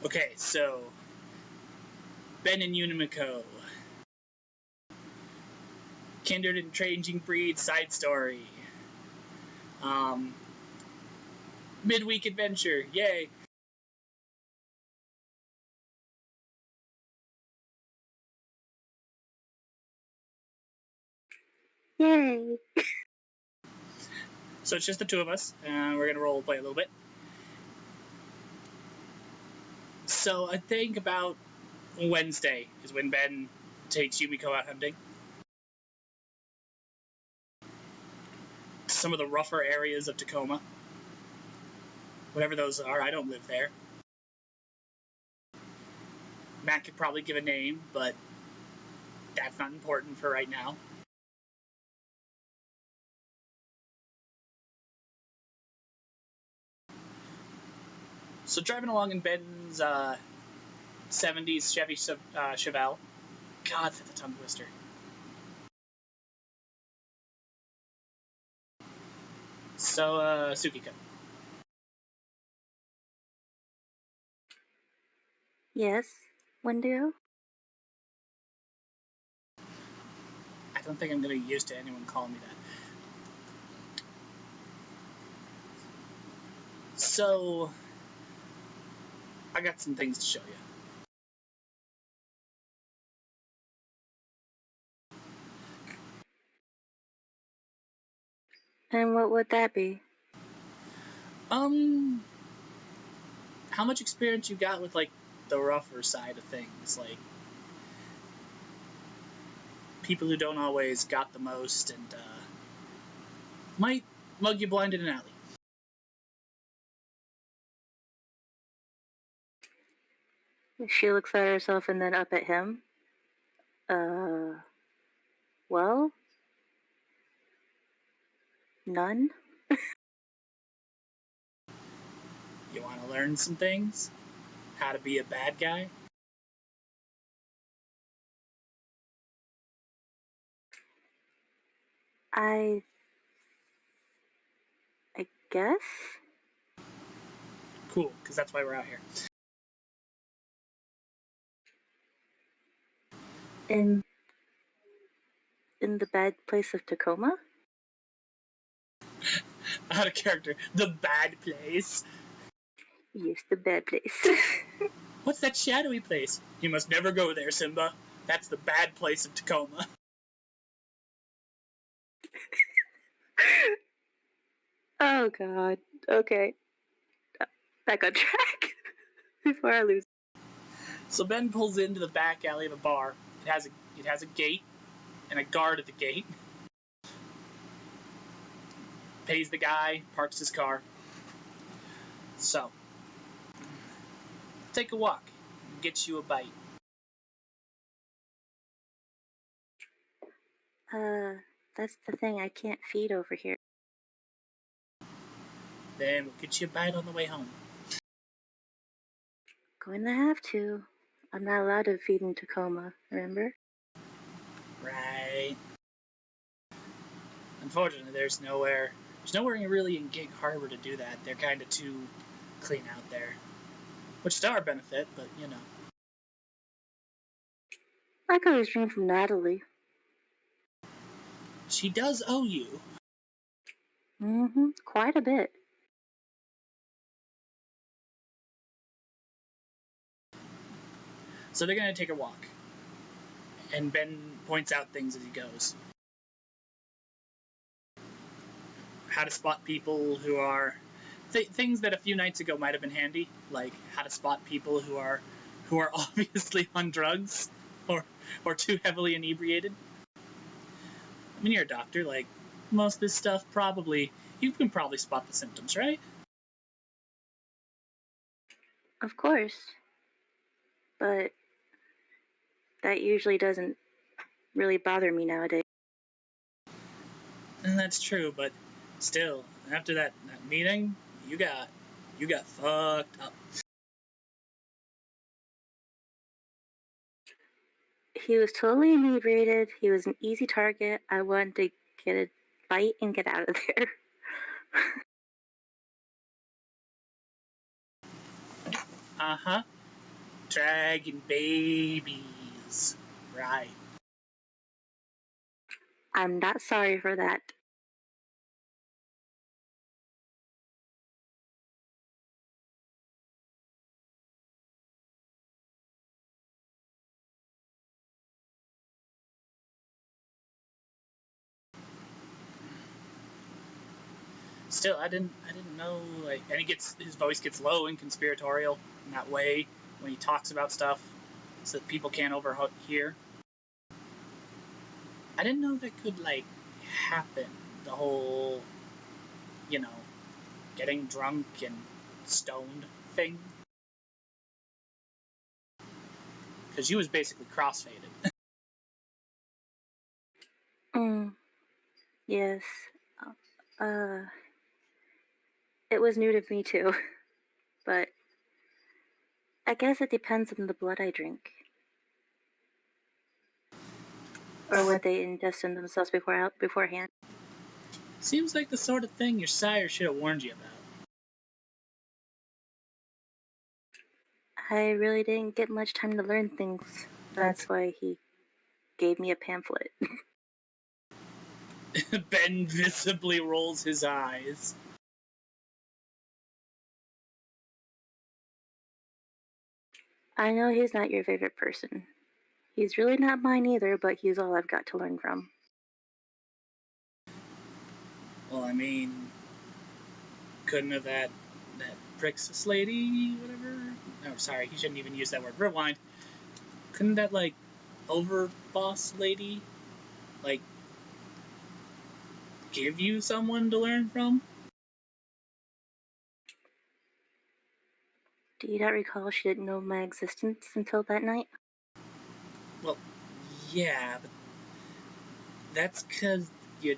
Okay, so Ben and Yumiko, kindred and changing breed side story. Midweek adventure, yay! Yay! So it's just the two of us, and we're gonna role play a little bit. So I think about Wednesday is when Ben takes Yumiko out hunting. Some of the rougher areas of Tacoma. Whatever those are, I don't live there. Matt could probably give a name, but that's not important for right now. So driving along in Ben's 70s Chevy Chevelle. God, that's a tongue twister. So, Sukiko. Yes, Wendigo? I don't think I'm going to be used to anyone calling me that. So, I got some things to show you. And what would that be? How much experience you got with, like, the rougher side of things? Like, people who don't always got the most and, might mug you blind in an alley. She looks at herself and then up at him. Well? None? You want to learn some things? How to be a bad guy? I guess? Cool, because that's why we're out here. In the bad place of Tacoma? Out of character. The bad place. Yes, the bad place. What's that shadowy place? You must never go there, Simba. That's the bad place of Tacoma. Oh god. Okay. Back on track. Before I lose. So Ben pulls into the back alley of a bar. It has a gate and a guard at the gate. Pays the guy, parks his car. So, take a walk. Get you a bite. That's the thing, I can't feed over here. Then we'll get you a bite on the way home. Going to have to. I'm not allowed to feed in Tacoma, remember? Right. Unfortunately, there's nowhere really in Gig Harbor to do that. They're kind of too clean out there. Which is to our benefit, but you know. I could always dream from Natalie. She does owe you. Mm-hmm, quite a bit. So they're going to take a walk. And Ben points out things as he goes. How to spot people who are things that a few nights ago might have been handy, like how to spot people who are obviously on drugs or too heavily inebriated. I mean, you're a doctor, like most of this stuff you can probably spot the symptoms, right? Of course. But that usually doesn't really bother me nowadays. And that's true, but still, after that meeting, you got fucked up. He was totally inebriated. He was an easy target. I wanted to get a bite and get out of there. Uh-huh. Dragon babies. Right. I'm not sorry for that. Still, I didn't know, like, and his voice gets low and conspiratorial in that way when he talks about stuff so that people can't overhear. I didn't know that could, like, happen. The whole, you know, getting drunk and stoned thing. Because she was basically crossfaded. Yes. It was new to me too, but I guess it depends on the blood I drink. Or what they ingest in themselves beforehand. Seems like the sort of thing your sire should have warned you about. I really didn't get much time to learn things. That's why he gave me a pamphlet. Ben visibly rolls his eyes. I know he's not your favorite person. He's really not mine either, but he's all I've got to learn from. Well, I mean, couldn't have that Prixis lady, whatever? Oh, sorry, he shouldn't even use that word. Rewind. Couldn't that, like, overboss lady, like, give you someone to learn from? Do you not recall she didn't know my existence until that night? Well, yeah, but that's because you...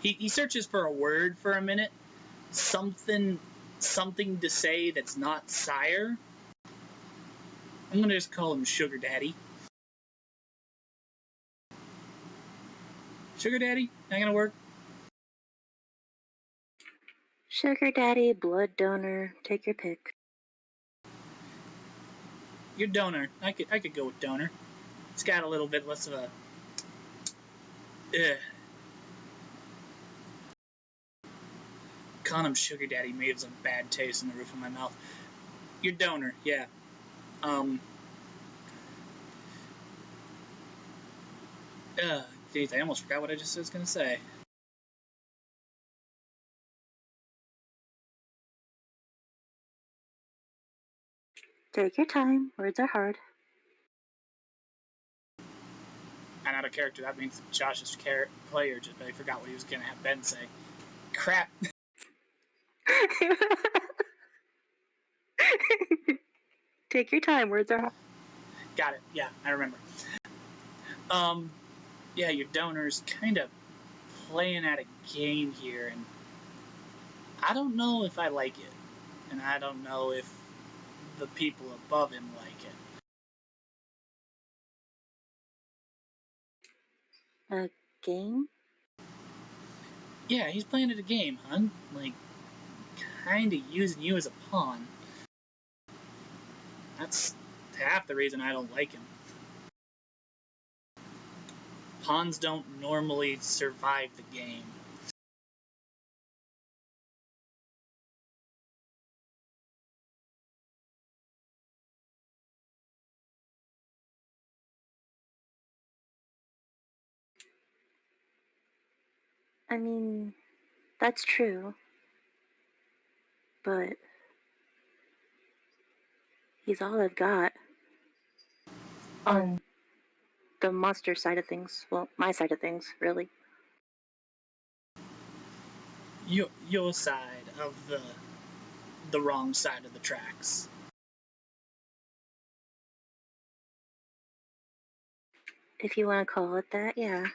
He searches for a word for a minute. Something to say that's not sire. I'm going to just call him Sugar Daddy. Sugar Daddy? Not going to work? Sugar daddy, blood donor, take your pick. You're donor. I could go with donor. It's got a little bit less of a... Ugh. Calling him Sugar Daddy made some bad taste in the roof of my mouth. You're donor, yeah. Geez, I almost forgot what I just was going to say. Take your time. Words are hard. And out of character, that means Josh's player just I forgot what he was going to have Ben say. Crap. Take your time. Words are hard. Got it. Yeah, I remember. Yeah, your donor's kind of playing at a game here, and I don't know if I like it, and I don't know if the people above him like it. A game? Yeah, he's playing at a game, hun. Like, kinda using you as a pawn. That's half the reason I don't like him. Pawns don't normally survive the game. I mean, that's true. But he's all I've got. On the monster side of things. Well, my side of things, really. Your side of the wrong side of the tracks. If you want to call it that, yeah.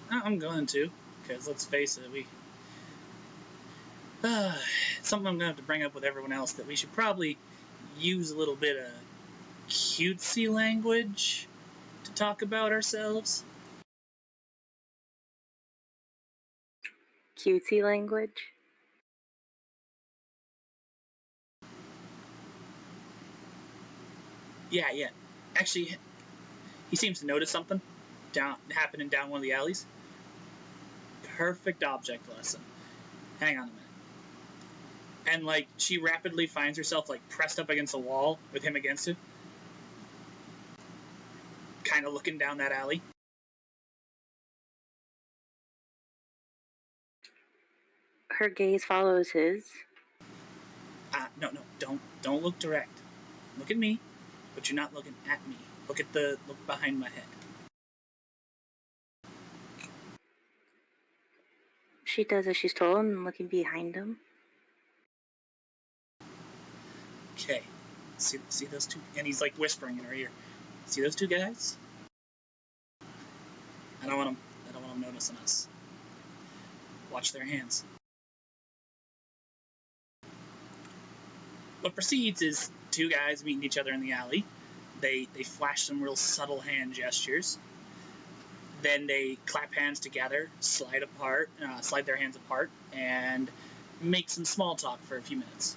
I'm going to, because let's face it, it's something I'm going to have to bring up with everyone else, that we should probably use a little bit of cutesy language to talk about ourselves. Cutesy language? Yeah. Actually, he seems to notice something happening down one of the alleys. Perfect object lesson. Hang on a minute. And, like, she rapidly finds herself, like, pressed up against a wall with him against it. Kind of looking down that alley. Her gaze follows his. No, don't look direct. Look at me, but you're not looking at me. Look behind my head. She does as she's told and looking behind him. Okay, see those two? And he's like whispering in her ear. See those two guys? I don't want them noticing us. Watch their hands. What proceeds is two guys meeting each other in the alley. They flash some real subtle hand gestures. Then they clap hands together, slide their hands apart, and make some small talk for a few minutes.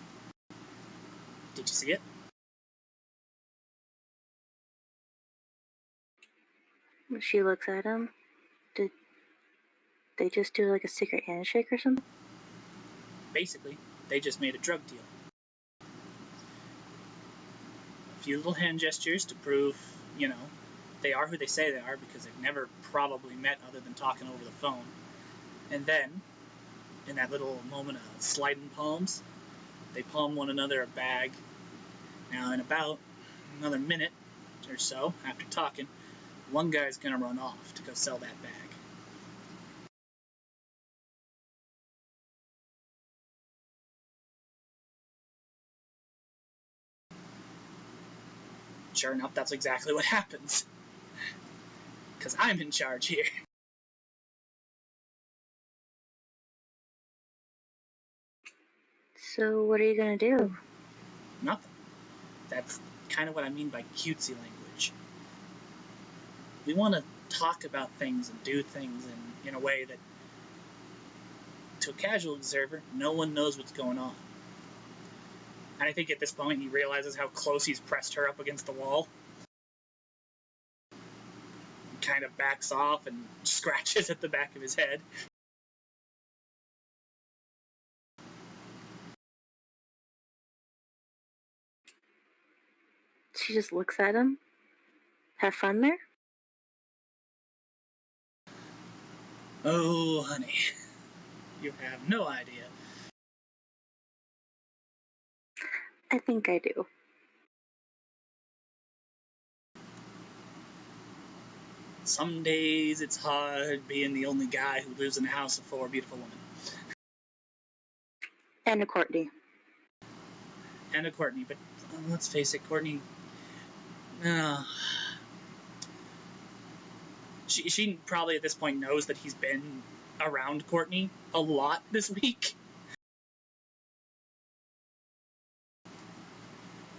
Did you see it? She looks at him. Did they just do like a secret handshake or something? Basically, they just made a drug deal. A few little hand gestures to prove, they are who they say they are because they've never probably met other than talking over the phone. And then, in that little moment of sliding palms, they palm one another a bag. Now, in about another minute or so after talking, one guy's gonna run off to go sell that bag. Sure enough, that's exactly what happens. Because I'm in charge here. So what are you gonna do? Nothing. That's kind of what I mean by cutesy language. We want to talk about things and do things in a way that, to a casual observer, no one knows what's going on. And I think at this point he realizes how close he's pressed her up against the wall. He kind of backs off and scratches at the back of his head. She just looks at him. Have fun there? Oh, honey. You have no idea. I think I do. Some days it's hard being the only guy who lives in a house of 4 beautiful women. And a Courtney. And a Courtney, but let's face it, Courtney... She probably at this point knows that he's been around Courtney a lot this week.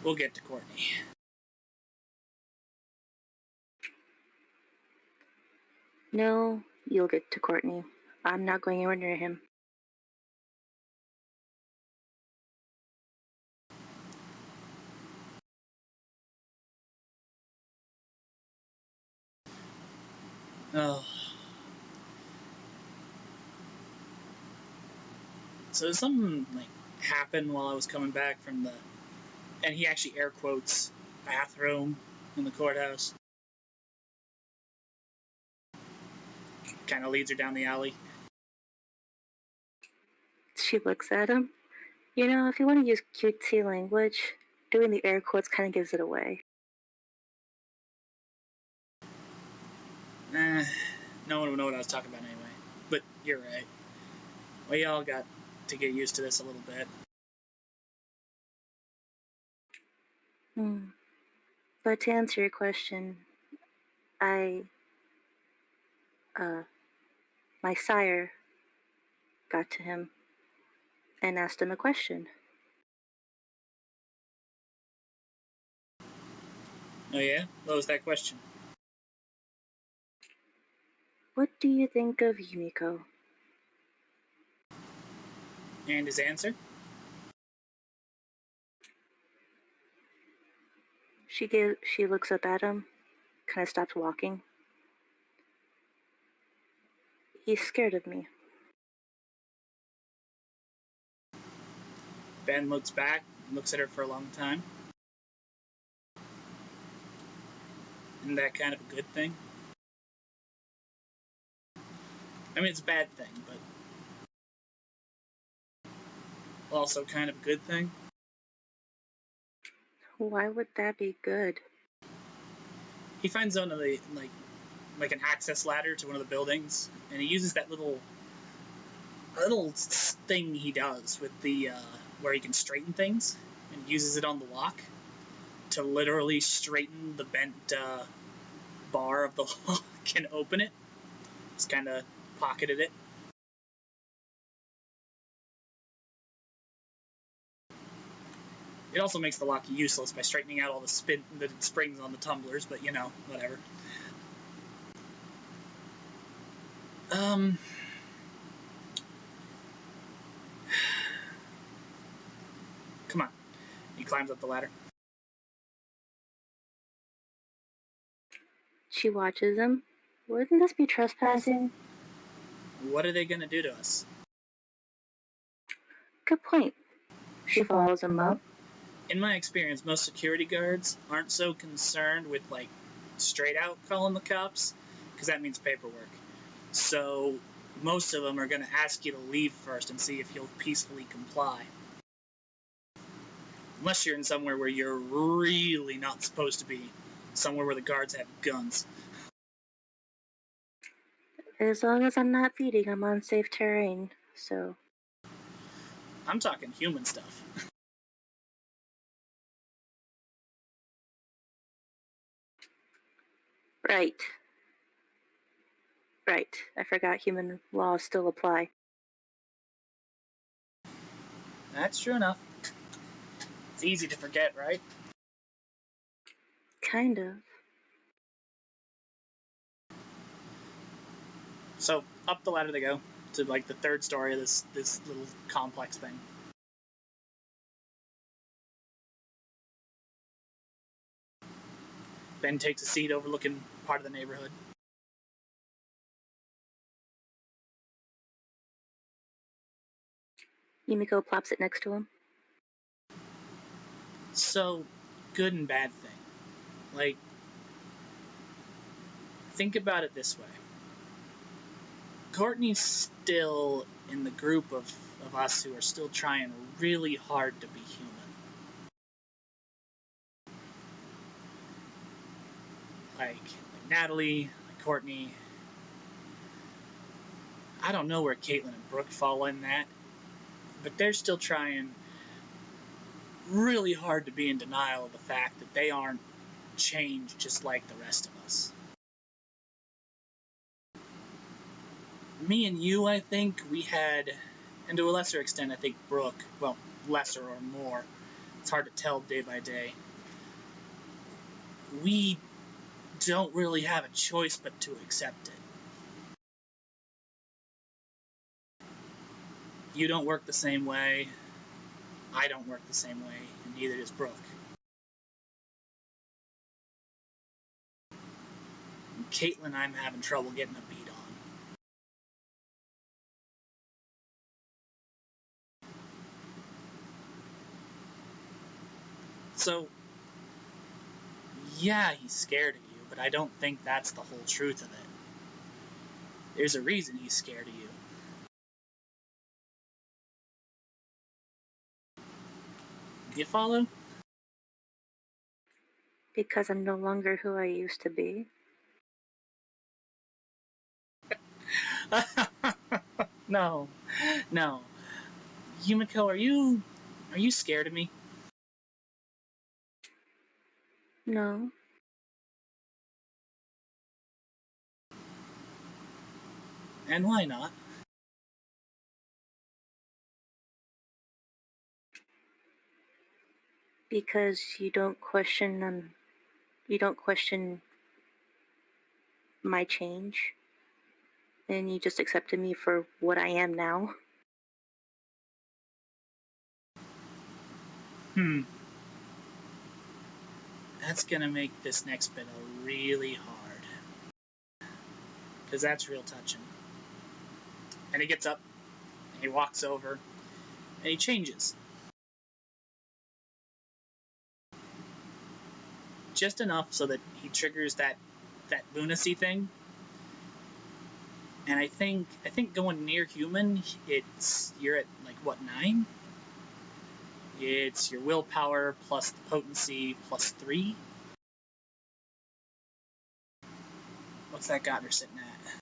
We'll get to Courtney. No, you'll get to Courtney. I'm not going anywhere near him. Oh. So something happened while I was coming back from the, and he actually air quotes, bathroom in the courthouse. Kind of leads her down the alley. She looks at him. If you want to use cutesy language, doing the air quotes kind of gives it away. No one would know what I was talking about anyway. But you're right. We all got to get used to this a little bit. But to answer your question, my sire got to him and asked him a question. Oh yeah? What was that question? What do you think of Yumiko? And his answer? She looks up at him, kind of stops walking. He's scared of me. Ben looks back, looks at her for a long time. Isn't that kind of a good thing? I mean, it's a bad thing, but also kind of a good thing. Why would that be good? He finds one of the like an access ladder to one of the buildings, and he uses that little thing he does with the where he can straighten things, and uses it on the lock to literally straighten the bent bar of the lock and open it. Just kind of pocketed it. It also makes the lock useless by straightening out all the springs on the tumblers, but you know, whatever. Come on. He climbs up the ladder. She watches him. Wouldn't this be trespassing? What are they going to do to us? Good point. She follows him up. In my experience, most security guards aren't so concerned with, like, straight out calling the cops, because that means paperwork. So most of them are going to ask you to leave first and see if you'll peacefully comply. Unless you're in somewhere where you're really not supposed to be. Somewhere where the guards have guns. As long as I'm not feeding, I'm on safe terrain, so... I'm talking human stuff. Right. I forgot human laws still apply. That's true enough. It's easy to forget, right? Kind of. So, up the ladder they go to, like, the third story of this little complex thing. Ben takes a seat overlooking part of the neighborhood. Yumiko plops it next to him. So, good and bad thing. Like, think about it this way. Courtney's still in the group of us who are still trying really hard to be human. Like Natalie, like Courtney. I don't know where Caitlin and Brooke fall in that, but they're still trying really hard to be in denial of the fact that they aren't changed just like the rest of us. Me and you, I think, we had, and to a lesser extent, I think Brooke, well, lesser or more, it's hard to tell day by day, we don't really have a choice but to accept it. You don't work the same way, I don't work the same way, and neither does Brooke. And Caitlin, I'm having trouble getting a beat on. So, yeah, he's scared of you, but I don't think that's the whole truth of it. There's a reason he's scared of you. You follow? Because I'm no longer who I used to be. No. Yumiko, are you scared of me? No. And why not? Because you don't question my change, and you just accepted me for what I am now. That's gonna make this next bit really hard. Because that's real touching. And he gets up, and he walks over, and he changes. Just enough so that he triggers that lunacy thing. And I think going near human, you're at like what, 9? It's your willpower plus the potency plus 3. What's that got her sitting at?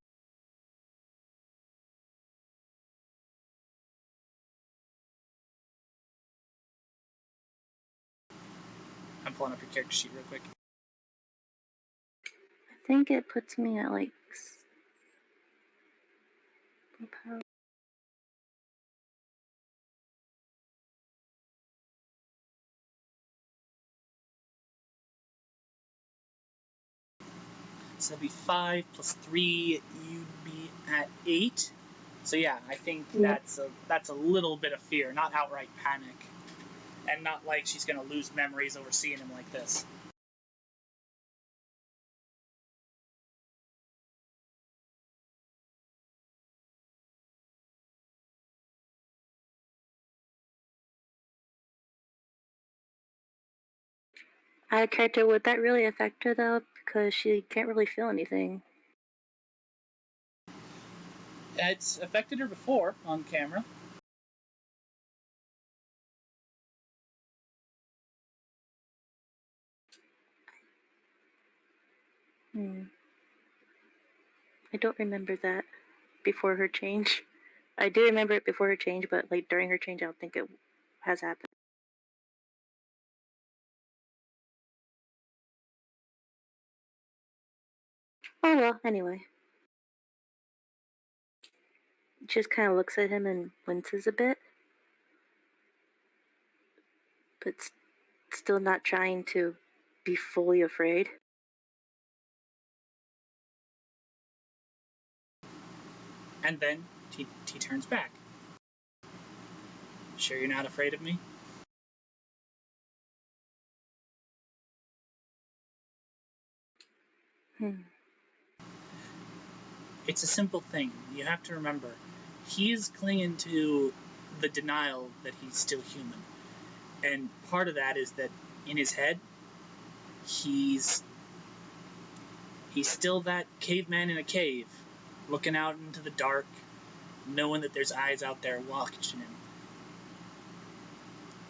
I'm pulling up your character sheet real quick. I think it puts me at like willpower. So that'd be 5 plus 3. You'd be at 8. So yeah, I think that's a little bit of fear, not outright panic, and not like she's gonna lose memories over seeing him like this. Out of character, would that really affect her though? Because she can't really feel anything. It's affected her before on camera. I don't remember that before her change. I do remember it before her change, but like during her change, I don't think it has happened. Oh well, anyway. Just kind of looks at him and winces a bit, but still not trying to be fully afraid. And then he turns back. Sure you're not afraid of me? It's a simple thing. You have to remember, he's clinging to the denial that he's still human. And part of that is that in his head, he's still that caveman in a cave, looking out into the dark, knowing that there's eyes out there watching him.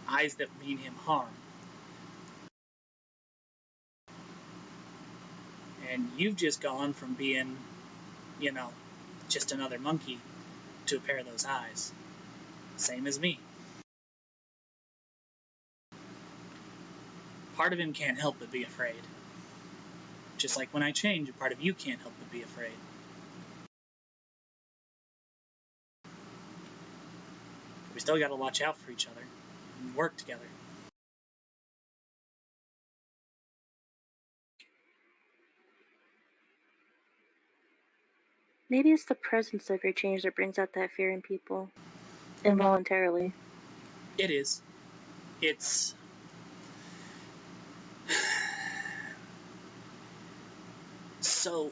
Eyes that mean him harm. And you've just gone from being, just another monkey to a pair of those eyes. Same as me. Part of him can't help but be afraid. Just like when I change, a part of you can't help but be afraid. We still gotta watch out for each other and work together. Maybe it's the presence of your change that brings out that fear in people involuntarily. It is. It's... So,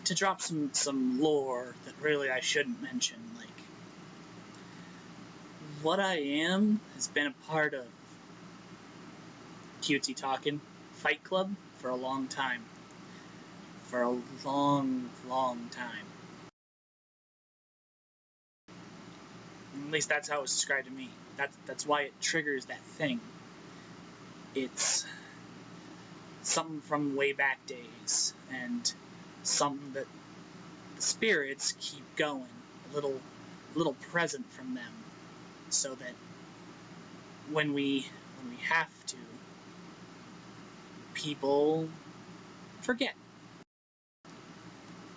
to drop some lore that really I shouldn't mention, like, what I am has been a part of Cutesy Talkin' Fight Club for a long time. For a long, long time. At least that's how it was described to me. That's why it triggers that thing. It's something from way back days, and something that the spirits keep going, a little present from them, so that when we have to, people forget.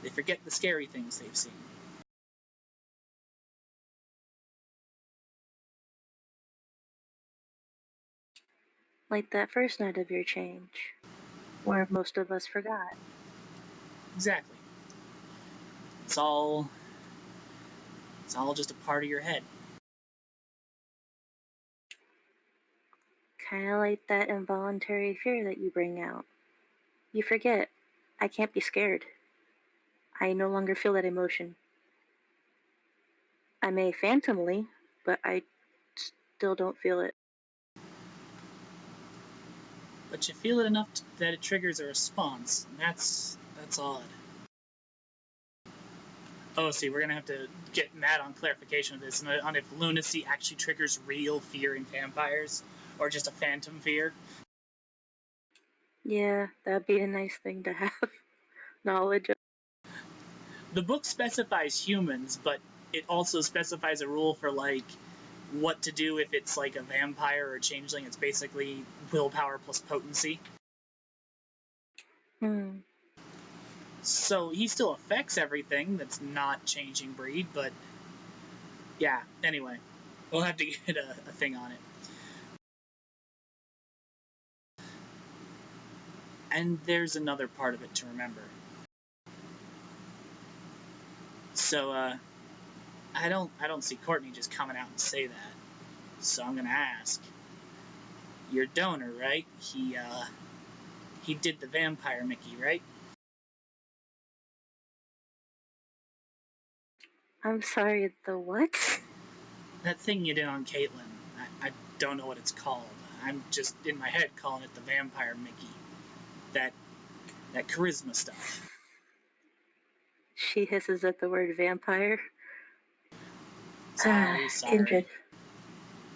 They forget the scary things they've seen. Like that first night of your change, where most of us forgot. Exactly. It's all just a part of your head. Kind of like that involuntary fear that you bring out. You forget, I can't be scared. I no longer feel that emotion. I may phantomly, but I still don't feel it. But you feel it enough that it triggers a response, and that's odd. Oh, see, we're gonna have to get Matt on clarification of this, on if lunacy actually triggers real fear in vampires, or just a phantom fear. Yeah, that'd be a nice thing to have knowledge of. The book specifies humans, but it also specifies a rule for, like, what to do if it's like a vampire or a changeling. It's basically willpower plus potency. So he still affects everything that's not changing breed, but yeah, anyway, we'll have to get a thing on it. And there's another part of it to remember. So I don't see Courtney just coming out and say that. So I'm gonna ask. Your donor, right? He did the vampire Mickey, right? I'm sorry, the what? That thing you did on Caitlin. I don't know what it's called. I'm just in my head calling it the vampire Mickey. That charisma stuff. She hisses at the word vampire. Sorry. Kindred.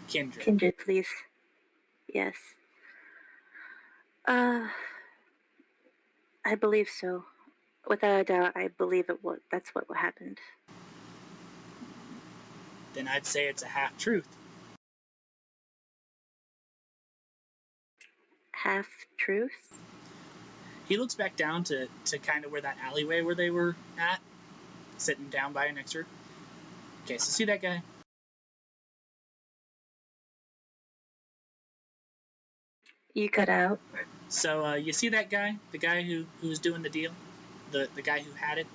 Kindred, please. Yes. I believe so. Without a doubt, I believe that's what happened. Then I'd say it's a half-truth. Half-truth? He looks back down to kind of where that alleyway where they were at, sitting down by next to her. Okay, so see that guy? You cut out. So you see that guy? The guy who was doing the deal? The guy who had it?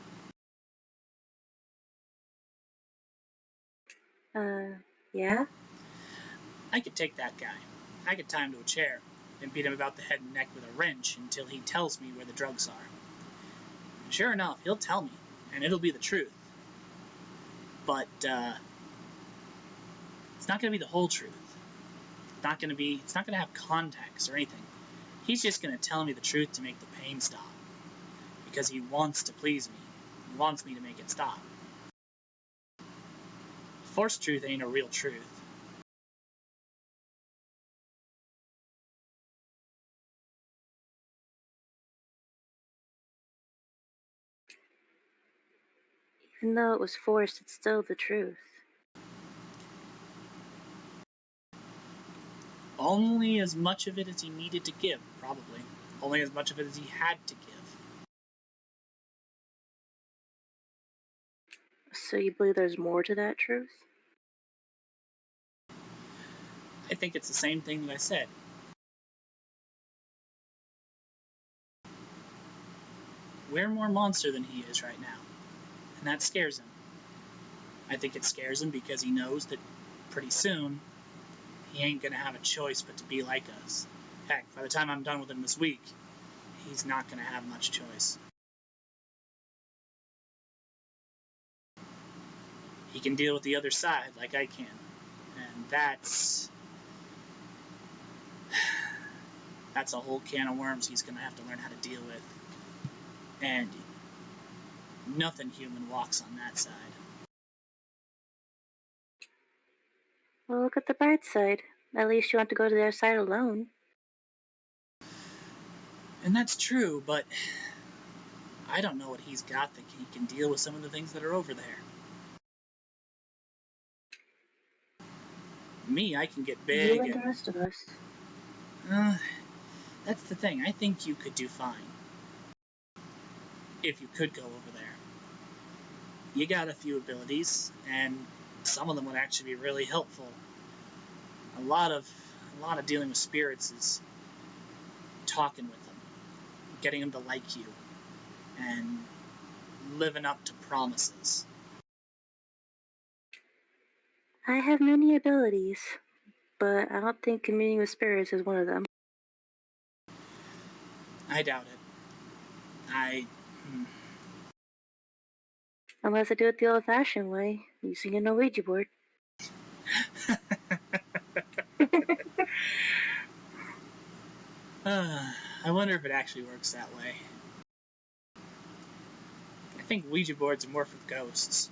Yeah? I could take that guy. I could tie him to a chair and beat him about the head and neck with a wrench until he tells me where the drugs are. And sure enough, he'll tell me, and it'll be the truth. But it's not going to be the whole truth. It's not going to have context or anything. He's just going to tell me the truth to make the pain stop. Because he wants to please me. He wants me to make it stop. Forced truth ain't a real truth. Even though it was forced, it's still the truth. Only as much of it as he needed to give, probably. Only as much of it as he had to give. So you believe there's more to that truth? I think it's the same thing that I said. We're more monster than he is right now. And that scares him. I think it scares him because he knows that pretty soon he ain't gonna have a choice but to be like us. Heck, by the time I'm done with him this week, he's not gonna have much choice. He can deal with the other side like I can. And that's a whole can of worms he's gonna have to learn how to deal with. And nothing human walks on that side. Well, look at the bright side. At least you want to go to their side alone. And that's true, but I don't know what he's got that he can deal with some of the things that are over there. Me, I can get big. You and the rest of us. That's the thing. I think you could do fine. If you could go over there. You got a few abilities, and some of them would actually be really helpful. A lot of dealing with spirits is talking with them, getting them to like you, and living up to promises. I have many abilities, but I don't think communing with spirits is one of them. I doubt it. Unless I do it the old-fashioned way, using an Ouija board. I wonder if it actually works that way. I think Ouija boards are more for ghosts.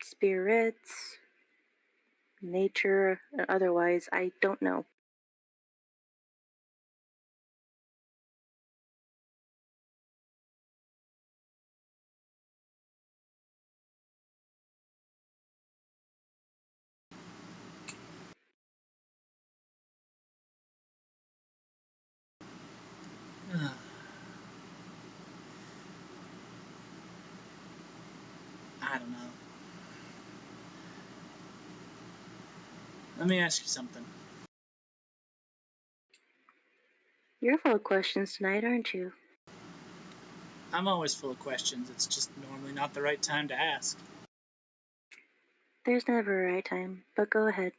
Spirits, nature, and otherwise, I don't know. I don't know. Let me ask you something. You're full of questions tonight, aren't you? I'm always full of questions. It's just normally not the right time to ask. There's never a right time, but go ahead.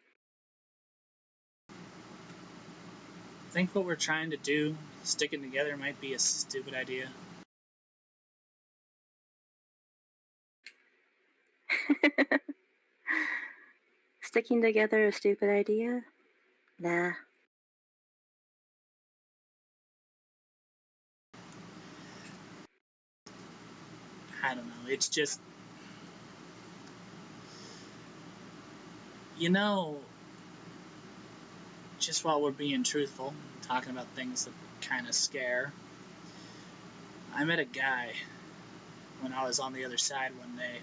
I think what we're trying to do, sticking together, might be a stupid idea. Sticking together a stupid idea? Nah. I don't know. It's just, you know, just while we're being truthful, talking about things that kind of scare, I met a guy when I was on the other side one day,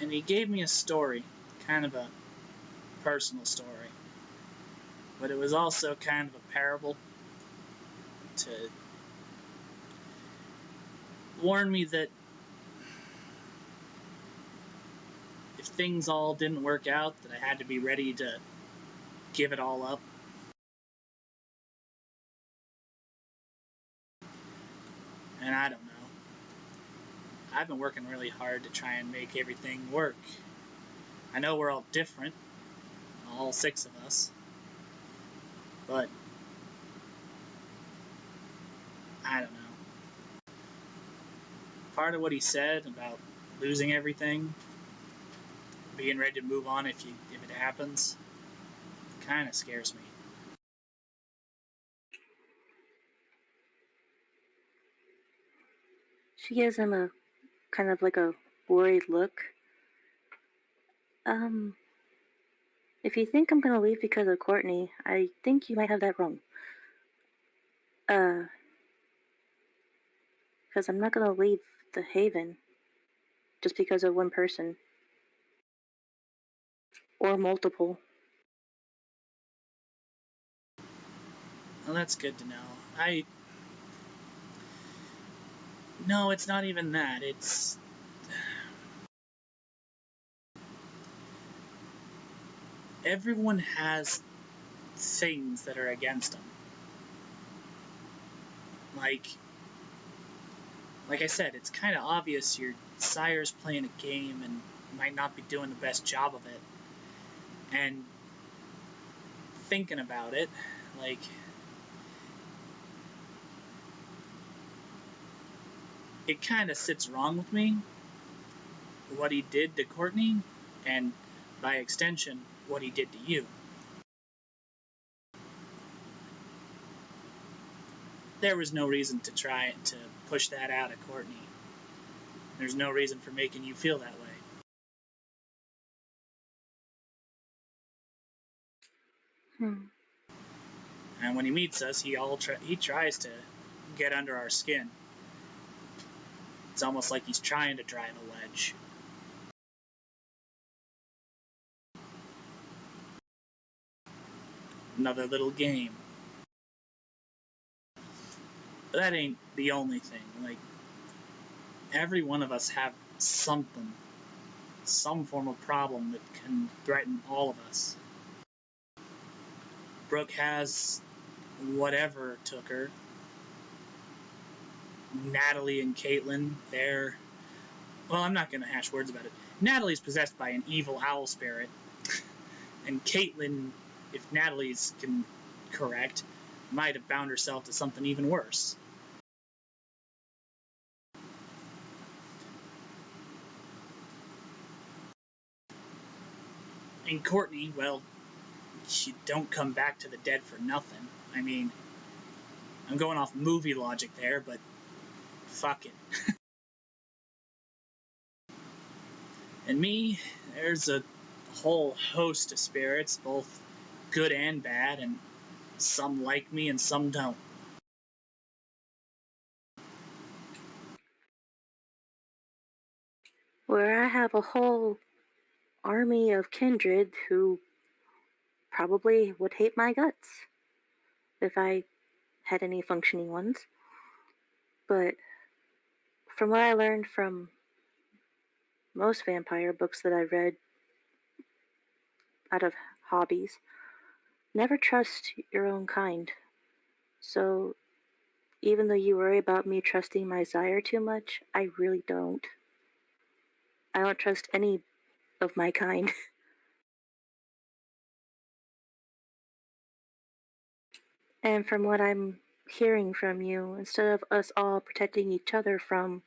and he gave me a story, kind of a personal story, but it was also kind of a parable to warn me that if things all didn't work out, that I had to be ready to give it all up. And I don't know. I've been working really hard to try and make everything work. I know we're all different, all 6 of us, but I don't know. Part of what he said about losing everything, being ready to move on if it happens, kind of scares me. She gives him a kind of like a worried look. If you think I'm gonna leave because of Courtney, I think you might have that wrong. Because I'm not gonna leave the Haven just because of one person. Or multiple. Well, that's good to know. No, it's not even that. It's... Everyone has things that are against them. Like I said, it's kind of obvious your sire's playing a game and might not be doing the best job of it. And thinking about it, like, it kind of sits wrong with me what he did to Courtney, and by extension, what he did to you. There was no reason to try to push that out of Courtney. There's no reason for making you feel that way. And when he meets us, he tries to get under our skin. It's almost like he's trying to drive a wedge. Another little game. But that ain't the only thing. Like, every one of us have something, some form of problem that can threaten all of us. Brooke has whatever took her. Natalie and Caitlin, they're... Well, I'm not going to hash words about it. Natalie's possessed by an evil owl spirit. And Caitlin, if Natalie's correct, might have bound herself to something even worse. And Courtney, well, she don't come back to the dead for nothing. I mean, I'm going off movie logic there, but fuck it. And me, there's a whole host of spirits, both good and bad, and some like me and some don't. Where I have a whole army of kindred who probably would hate my guts if I had any functioning ones. But from what I learned from most vampire books that I've read out of hobbies, never trust your own kind. So even though you worry about me trusting my sire too much, I really don't. I don't trust any of my kind. And from what I'm hearing from you, instead of us all protecting each other from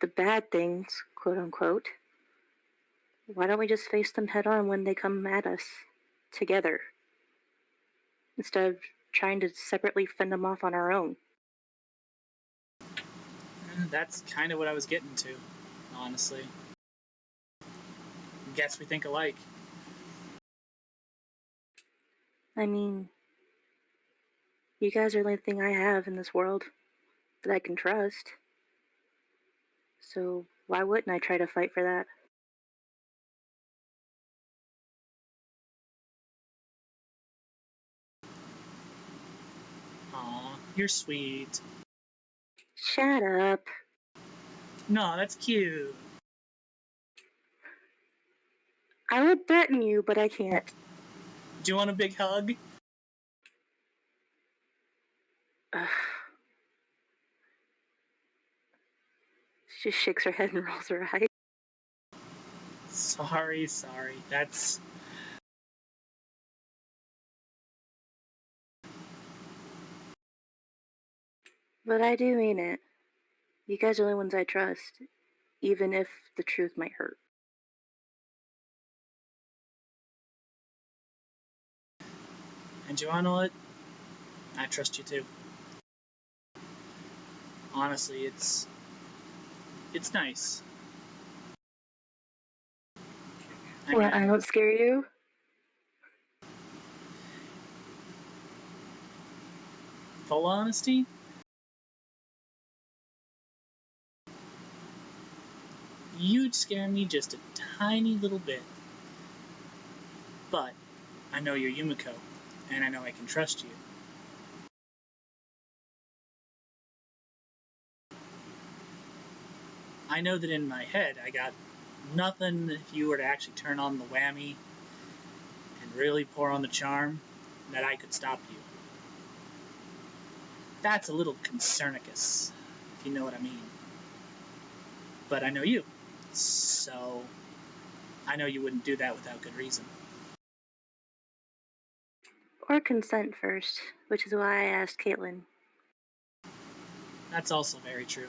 the bad things, quote unquote, why don't we just face them head on when they come at us together? Instead of trying to separately fend them off on our own. That's kind of what I was getting to, honestly. Guess we think alike. I mean, you guys are the only thing I have in this world that I can trust. So why wouldn't I try to fight for that? Aw, you're sweet. Shut up. No, that's cute. I would threaten you, but I can't. Do you want a big hug? Ugh. She just shakes her head and rolls her eyes. Sorry. That's... But I do mean it. You guys are the only ones I trust, even if the truth might hurt. And you wanna know what? I trust you too. Honestly, it's nice. I don't scare you? Full honesty, you'd scare me just a tiny little bit. But I know you're Yumiko, and I know I can trust you. I know that in my head I got nothing if you were to actually turn on the whammy and really pour on the charm that I could stop you. That's a little concernicus, if you know what I mean. But I know you, so I know you wouldn't do that without good reason. Or consent first, which is why I asked Caitlin. That's also very true.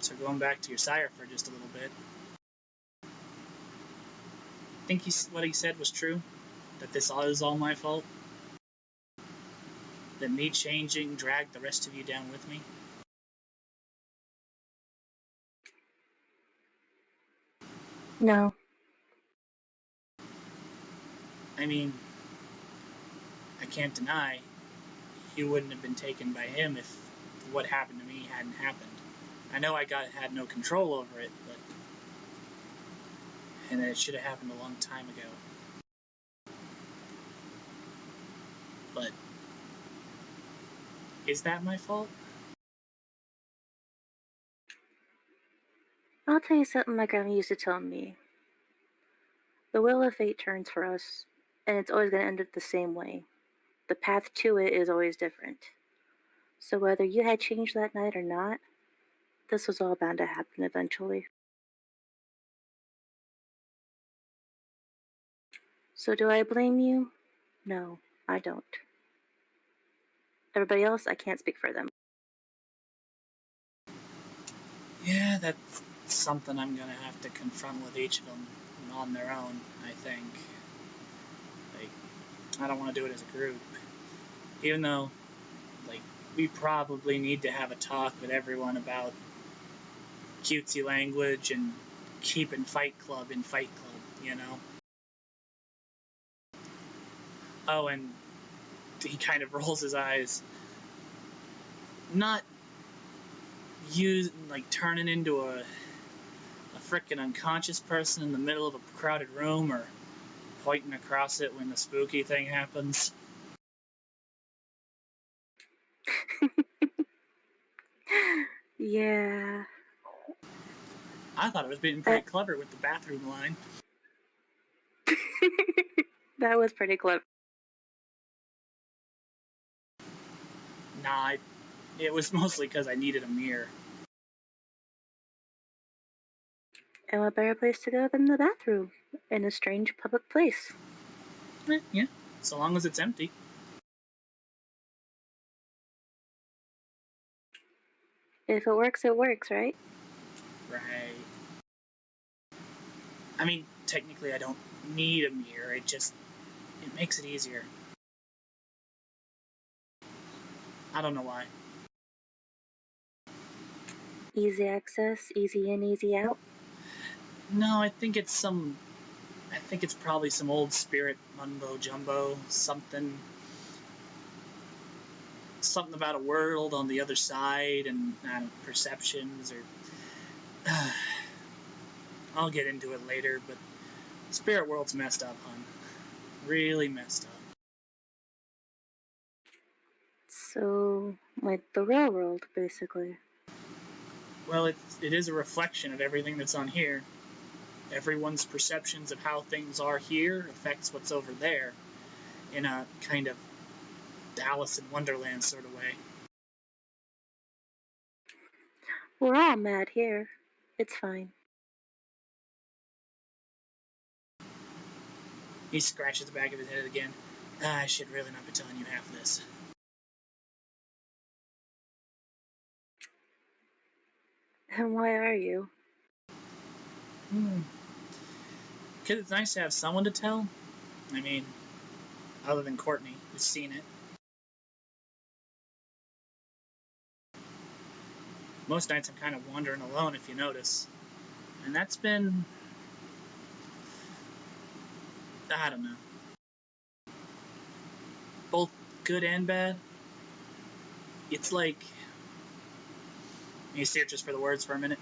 So going back to your sire for just a little bit, think what he said was true? That this is all my fault? That me changing dragged the rest of you down with me? No. I mean, I can't deny you wouldn't have been taken by him if what happened to me hadn't happened. I know I had no control over it, and it should have happened a long time ago. But is that my fault? I'll tell you something my grandma used to tell me. The wheel of fate turns for us and it's always going to end up the same way. The path to it is always different. So whether you had changed that night or not, this was all bound to happen eventually. So do I blame you? No, I don't. Everybody else, I can't speak for them. Yeah, that's something I'm gonna have to confront with each of them on their own, I think. Like, I don't want to do it as a group. Even though, like, we probably need to have a talk with everyone about cutesy language and keeping Fight Club in Fight Club, you know? Oh, and he kind of rolls his eyes. Not turning into a frickin' unconscious person in the middle of a crowded room or pointing across it when the spooky thing happens. Yeah. I thought it was being pretty clever with the bathroom line. That was pretty clever. Nah, it was mostly because I needed a mirror. And what better place to go than the bathroom in a strange public place? Yeah, so long as it's empty. If it works, right? Right. I mean, technically I don't need a mirror, it makes it easier. I don't know why. Easy access, easy in, easy out? No, I think it's probably some old spirit mumbo jumbo, something about a world on the other side and perceptions or I'll get into it later, but spirit world's messed up, hon. Really messed up. So, like the real world, basically. Well, it is a reflection of everything that's on here. Everyone's perceptions of how things are here affects what's over there in a kind of Alice in Wonderland sort of way. We're all mad here. It's fine. He scratches the back of his head again. I should really not be telling you half of this. And why are you? Because it's nice to have someone to tell. I mean, other than Courtney, who's seen it. Most nights I'm kind of wandering alone, if you notice. And that's been... I don't know. Both good and bad. It's like... You search just for the words for a minute.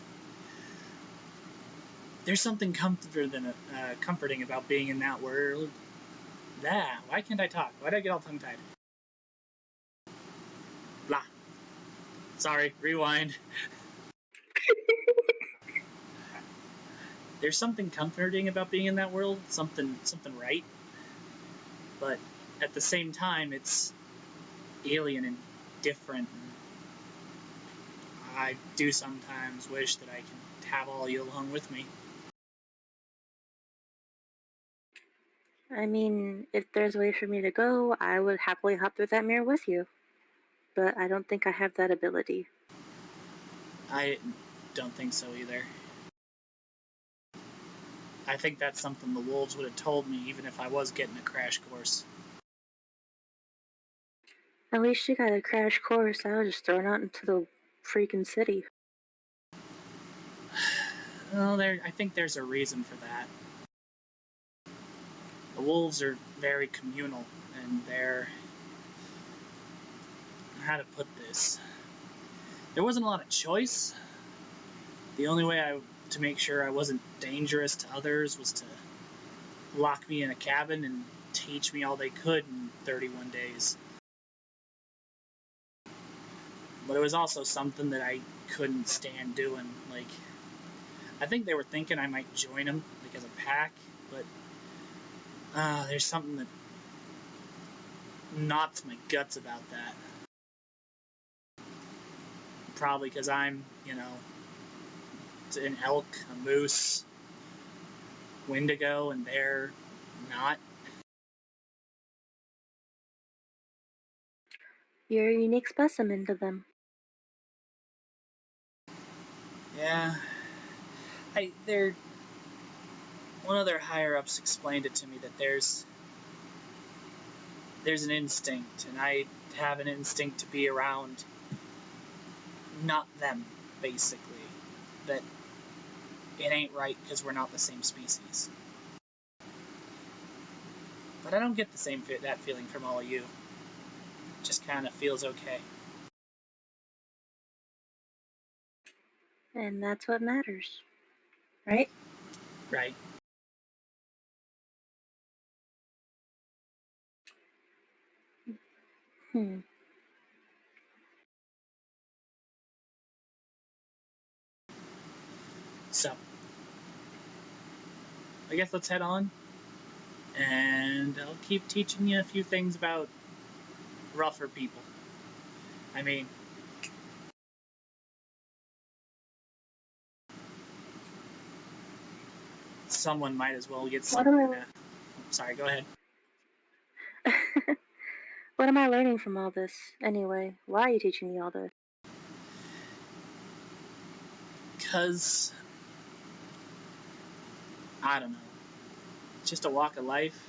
There's something comforting about being in that world. Why can't I talk? Why did I get all tongue-tied? Blah. Sorry, rewind. There's something comforting about being in that world, something right. But at the same time, it's alien and different. I do sometimes wish that I can have all you along with me. I mean, if there's a way for me to go, I would happily hop through that mirror with you. But I don't think I have that ability. I don't think so either. I think that's something the wolves would have told me even if I was getting a crash course. At least you got a crash course. I was just thrown out into the freaking city. Well, I think there's a reason for that. The wolves are very communal, and they're... How to put this? There wasn't a lot of choice. The only way to make sure I wasn't dangerous to others was to lock me in a cabin and teach me all they could in 31 days. But it was also something that I couldn't stand doing. Like, I think they were thinking I might join them, like as a pack, but There's something that knots my guts about that. Probably because I'm, an elk, a moose, Wendigo, and they're not. You're a unique specimen to them. Yeah. One of their higher ups explained it to me that there's an instinct, and I have an instinct to be around not them, basically. That it ain't right because we're not the same species. But I don't get that feeling from all of you. It just kind of feels okay. And that's what matters. Right? Right. So, I guess let's head on. And I'll keep teaching you a few things about rougher people. I mean, someone might as well get something. Sorry, go ahead. What am I learning from all this, anyway? Why are you teaching me all this? Because, I don't know, it's just a walk of life.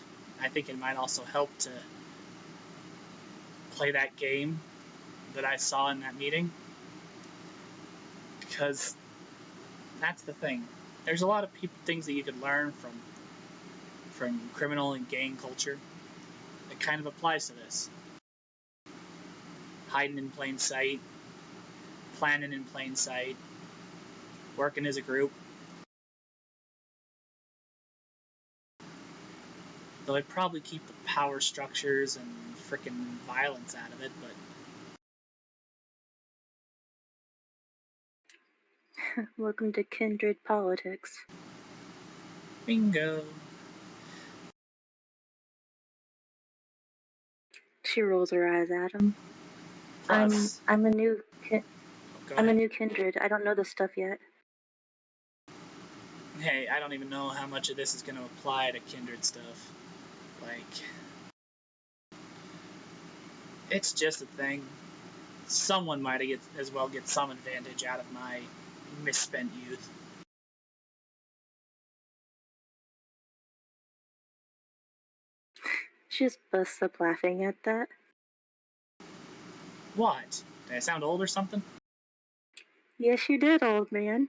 I think it might also help to play that game that I saw in that meeting. Because that's the thing. There's a lot of things that you could learn from criminal and gang culture that kind of applies to this. Hiding in plain sight, planning in plain sight, working as a group. Though I'd probably keep the power structures and frickin' violence out of it, but... Welcome to kindred politics. Bingo. She rolls her eyes at him. Plus, I'm a new kindred. I don't know this stuff yet. Hey, I don't even know how much of this is going to apply to kindred stuff. It's just a thing. Someone might as well get some advantage out of my misspent youth. She just busts up laughing at that. What? Did I sound old or something? Yes, you did, old man.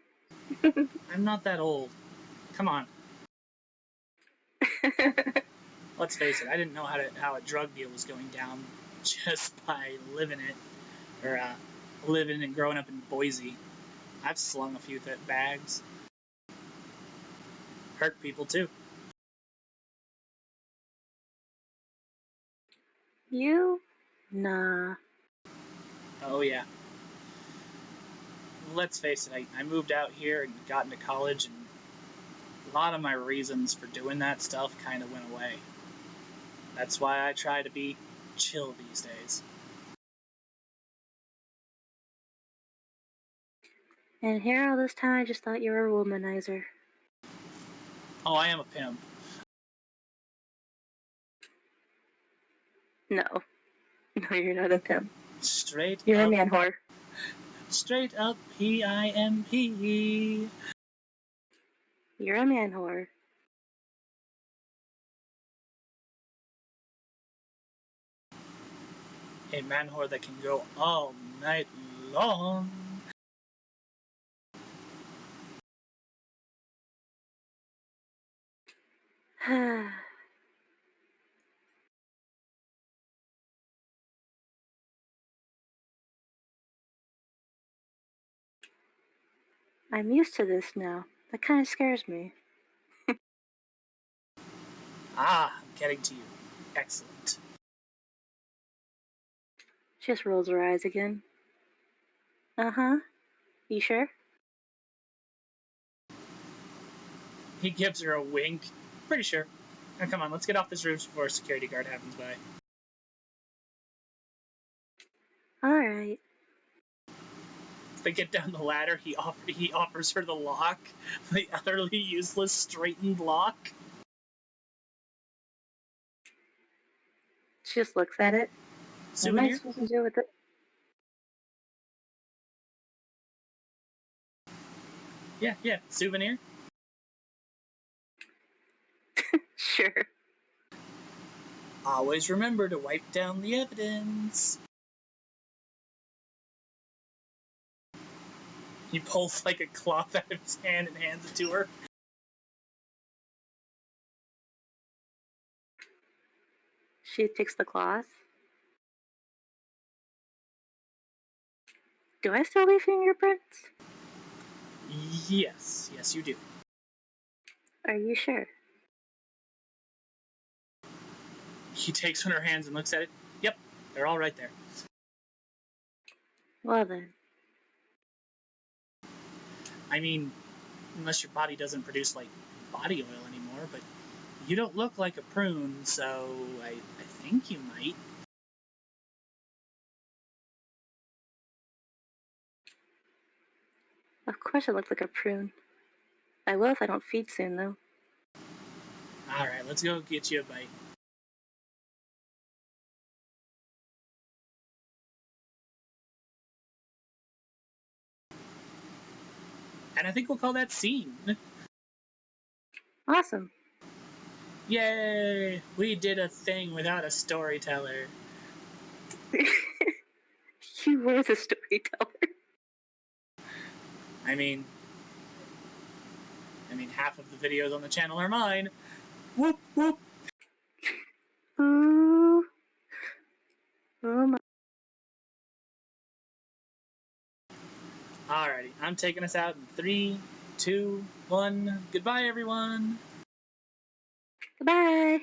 I'm not that old. Come on. Let's face it, I didn't know how a drug deal was going down just by living it. Or living and growing up in Boise. I've slung a few bags. Hurt people too. You? Nah. Oh yeah. Let's face it, I moved out here and got into college, and a lot of my reasons for doing that stuff kind of went away. That's why I try to be chill these days. And here all this time I just thought you were a womanizer. Oh, I am a pimp. No. No, you're not a pimp. Straight You're up. a man whore. Straight up P-I-M-P. You're a man whore. A man whore that can go all night long. I'm used to this now. That kind of scares me. Ah, I'm getting to you. Excellent. She just rolls her eyes again. Uh-huh. You sure? He gives her a wink. Pretty sure. Now, come on, let's get off this roof before a security guard happens by. Alright. They get down the ladder, he offers her the lock, the utterly useless straightened lock. She just looks at it. Souvenir? What am I supposed to do with it? Yeah, souvenir. Sure. Always remember to wipe down the evidence. He pulls like a cloth out of his hand and hands it to her. She takes the cloth. Do I still leave fingerprints? Yes, you do. Are you sure? He takes one of her hands and looks at it. Yep, they're all right there. Well then. I mean, unless your body doesn't produce, like, body oil anymore, but you don't look like a prune, so I think you might. Of course I look like a prune. I will if I don't feed soon, though. Alright, let's go get you a bite. And I think we'll call that scene. Awesome. Yay! We did a thing without a storyteller. You were the storyteller. I mean, half of the videos on the channel are mine. Whoop, whoop. Ooh. Oh my. Alrighty, I'm taking us out in 3, 2, 1. Goodbye, everyone. Goodbye.